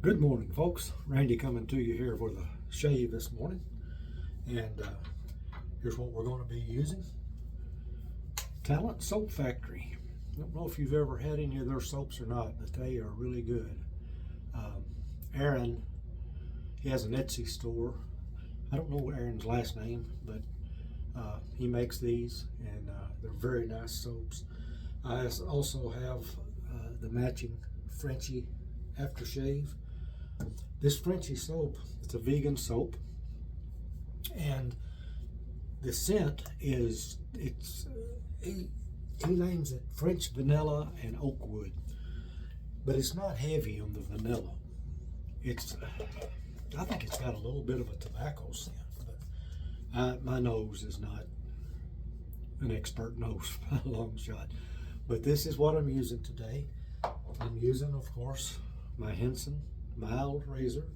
Good morning, folks. Randy coming to you here for the shave this morning. And here's what we're going to be using. Talent Soap Factory. I don't know if you've ever had any of their soaps or not, but they are really good. Aaron, he has an Etsy store. I don't know Aaron's last name, but he makes these, and they're very nice soaps. I also have the matching Frenchy aftershave. This Frenchy soap, it's a vegan soap, and the scent is, he names it French vanilla and oak wood, but it's not heavy on the vanilla. I think it's got a little bit of a tobacco scent, but my nose is not an expert nose by a long shot. But this is what I'm using today. I'm using, of course, my Henson mild razor,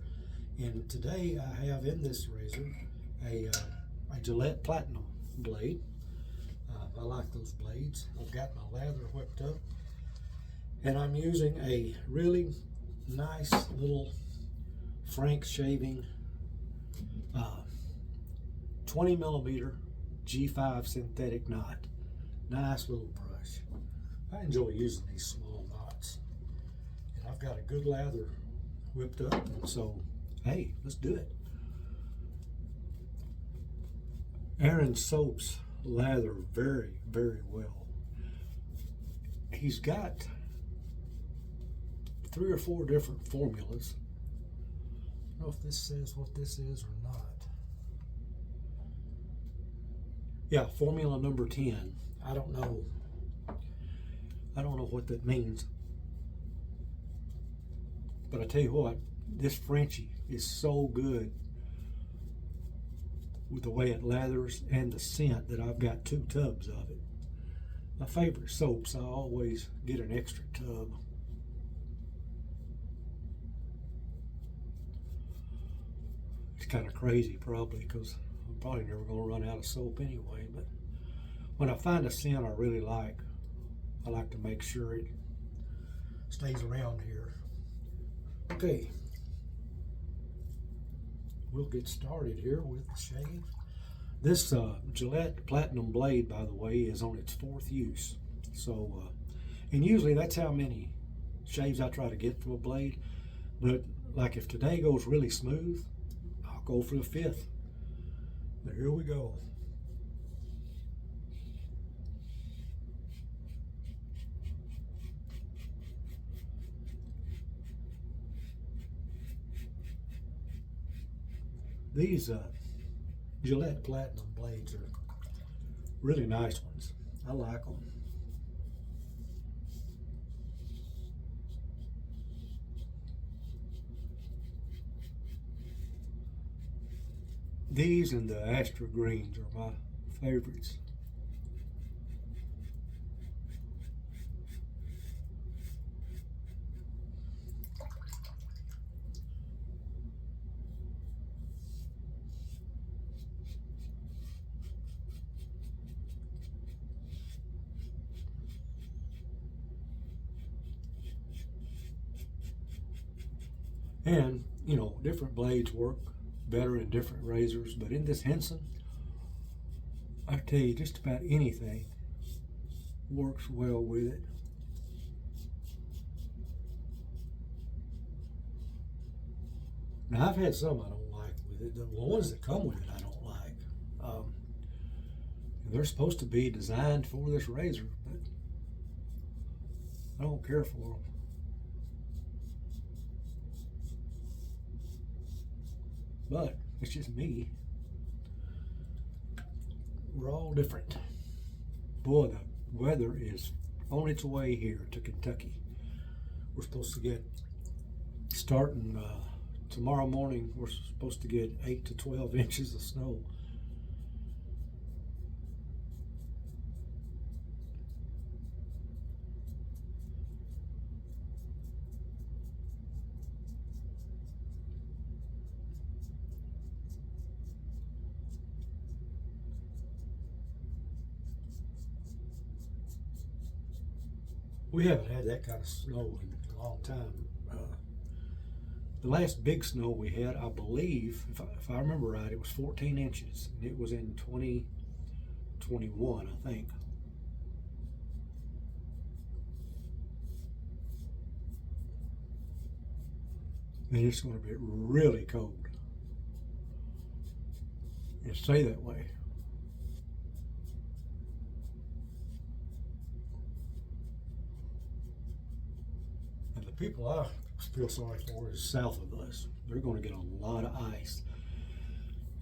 and today I have in this razor a Gillette Platinum blade. I like those blades. I've got my lather whipped up, and I'm using a really nice little Frank shaving 20 millimeter G5 synthetic knot. Nice little brush. I enjoy using these small knots, and I've got a good lather whipped up, and so hey, let's do it. Aaron's soaps lather very, very well. He's got 3 or 4 different formulas. I don't know if this says what this is or not. Yeah, formula number 10. I don't know what that means. But I tell you what, this Frenchy is so good with the way it lathers and the scent that I've got 2 tubs of it. My favorite soaps, I always get an extra tub. It's kind of crazy probably, because I'm probably never going to run out of soap anyway, but when I find a scent I really like, I like to make sure it stays around here. Okay, we'll get started here with the shave. This Gillette Platinum blade, by the way, is on its 4th use. So, and usually that's how many shaves I try to get from a blade. But like if today goes really smooth, I'll go for the 5th. But here we go. These Gillette Platinum blades are really nice ones. I like them. These and the Astra Greens are my favorites. And, you know, different blades work better in different razors, but in this Henson, I tell you, just about anything works well with it. Now, I've had some I don't like with it. The ones that come with it I don't like. They're supposed to be designed for this razor, but I don't care for them. But it's just me. We're all different. Boy, the weather is on its way here to Kentucky. We're supposed to get, starting tomorrow morning, we're supposed to get 8 to 12 inches of snow. We haven't had that kind of snow in a long time. The last big snow we had, I believe, if I remember right, it was 14 inches, and it was in 2021, I think. And it's going to be really cold. It stay that way. And the people I feel sorry for is south of us. They're going to get a lot of ice.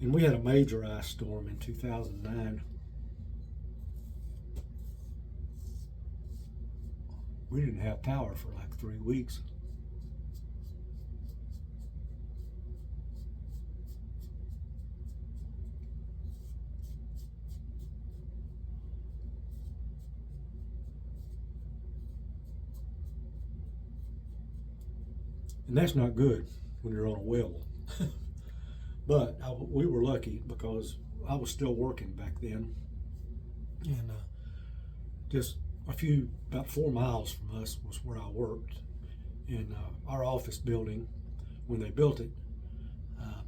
And we had a major ice storm in 2009. We didn't have power for like 3 weeks. And that's not good when you're on a well. But we were lucky because I was still working back then. And just about 4 miles from us was where I worked. And our office building, when they built it,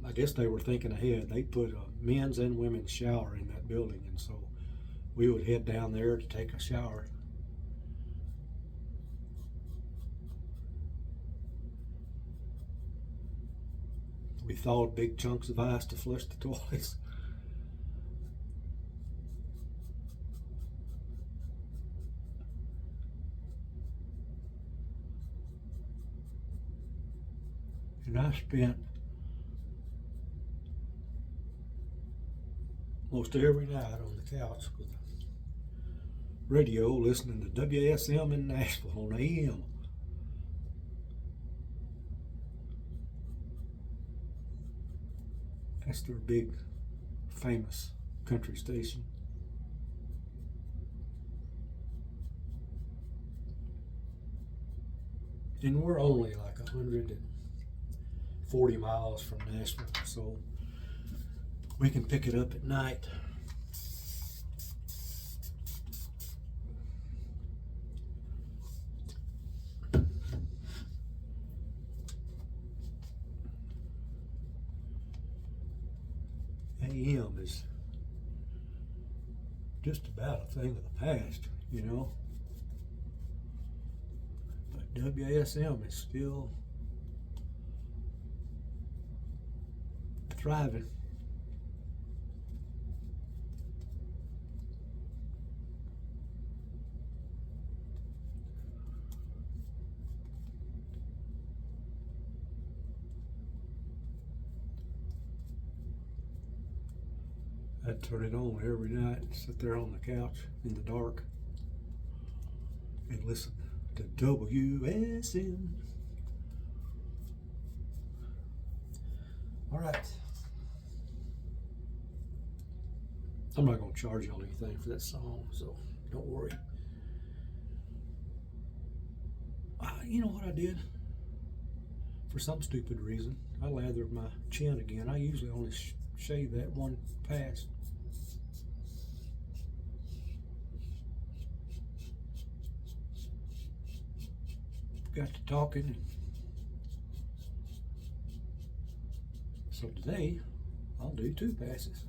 I guess they were thinking ahead. They put a men's and women's shower in that building. And so we would head down there to take a shower. We thawed big chunks of ice to flush the toilets. And I spent most every night on the couch with the radio listening to WSM in Nashville on AM. That's their big, famous country station. And we're only like 140 miles from Nashville, so we can pick it up at night. AM is just about a thing of the past, you know. But WSM is still thriving. I'd turn it on every night and sit there on the couch in the dark and listen to WSM. All right. I'm not going to charge y'all anything for that song, so don't worry. You know what I did? For some stupid reason, I lathered my chin again. I usually only shave that one pass. Got to talking, and so today I'll do 2 passes.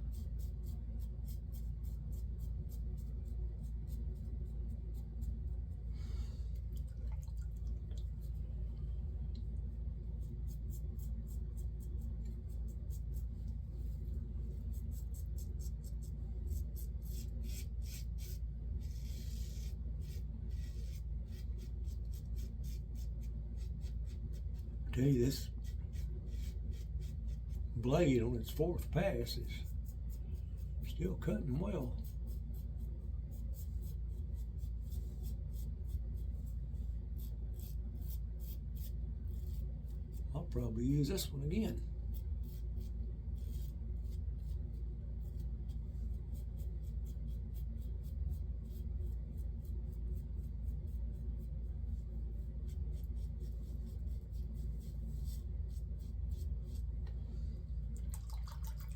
I tell you, this blade on its 4th pass is still cutting well. I'll probably use this one again.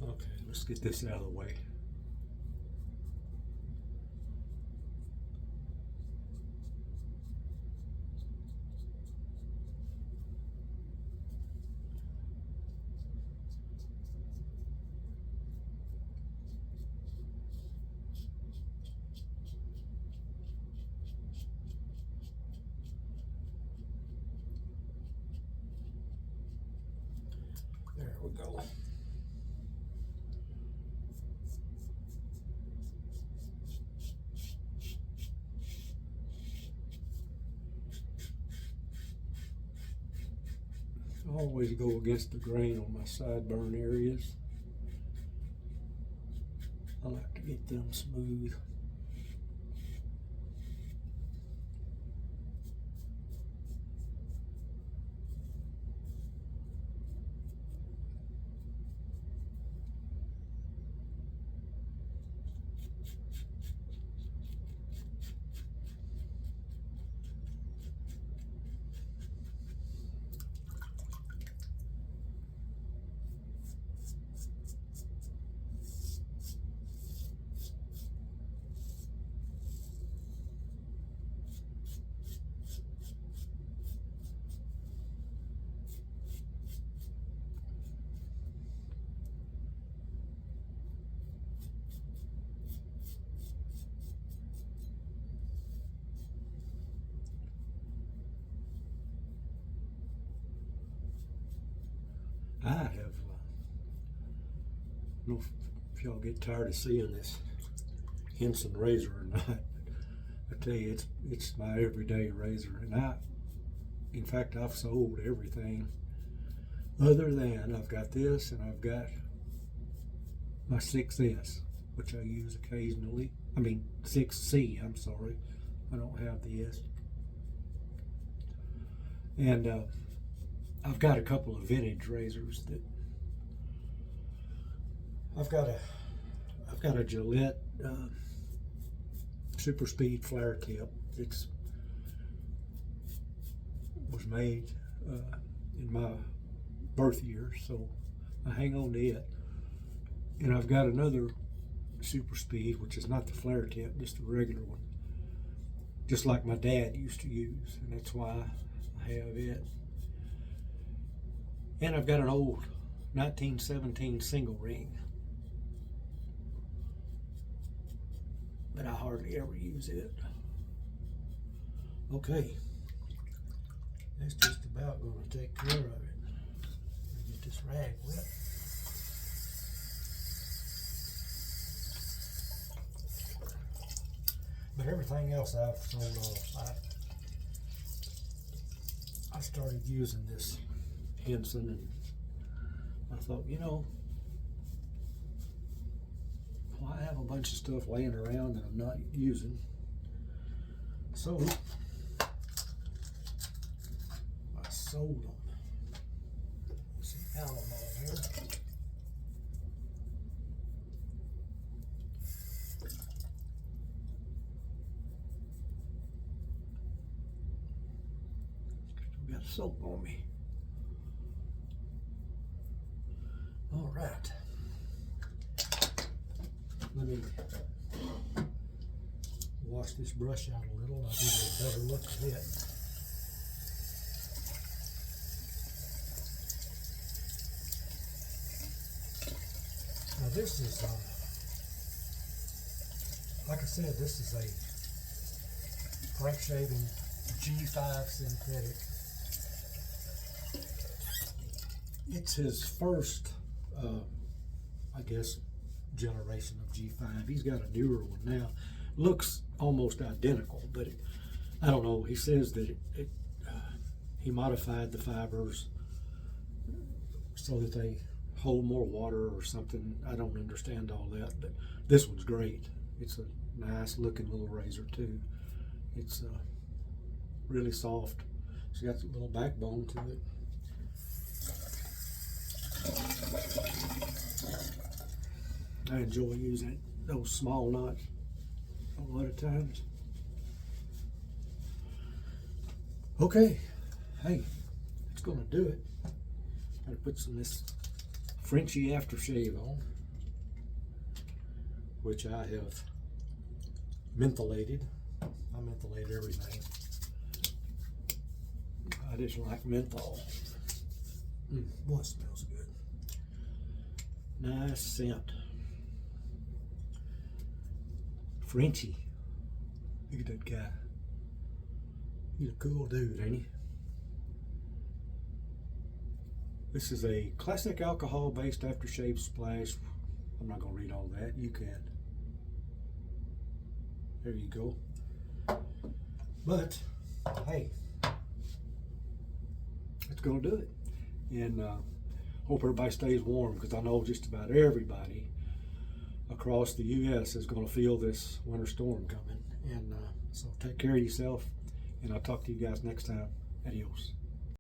Okay, let's get this out of the way. we go. I always go against the grain on my sideburn areas. I like to get them smooth. I have, I don't know if y'all get tired of seeing this Henson razor or not. I tell you, it's my everyday razor, and in fact, I've sold everything other than I've got this, and I've got my 6S, which I use occasionally. I mean 6C. I'm sorry, I don't have the S. And I've got a couple of vintage razors that I've got a Gillette super speed flare tip. It's was made in my birth year, so I hang on to it. And I've got another super speed, which is not the flare tip, just the regular one, just like my dad used to use, and that's why I have it. And I've got an old 1917 single ring, but I hardly ever use it. Okay, that's just about going to take care of it. Get this rag wet. But everything else I've sold off. I started using this Henson, and I thought, you know, well, I have a bunch of stuff laying around that I'm not using, so I sold them. Some alum on here. Got soap on me. All right. Let me wash this brush out a little. I'll give you a better look at it. Now this is, like I said, this is a Frank Shaving G5 synthetic. It's his first, I guess, generation of G5. He's got a newer one now. Looks almost identical, but I don't know. He says that he modified the fibers so that they hold more water or something. I don't understand all that, but this one's great. It's a nice looking little razor too. It's really soft. It's got a little backbone to it. I enjoy using those small knots a lot of times. Okay, hey, it's gonna do it. Gotta put some of this Frenchy aftershave on, which I have mentholated. I mentholate everything. I just like menthol. Boy, it smells good. Nice scent. Frenchy. Look at that guy. He's a cool dude, ain't he? This is a classic alcohol-based aftershave splash. I'm not going to read all that. You can. There you go. But, hey, that's going to do it. And hope everybody stays warm, because I know just about everybody across the U.S. is going to feel this winter storm coming. And so take care of yourself, and I'll talk to you guys next time. Adios.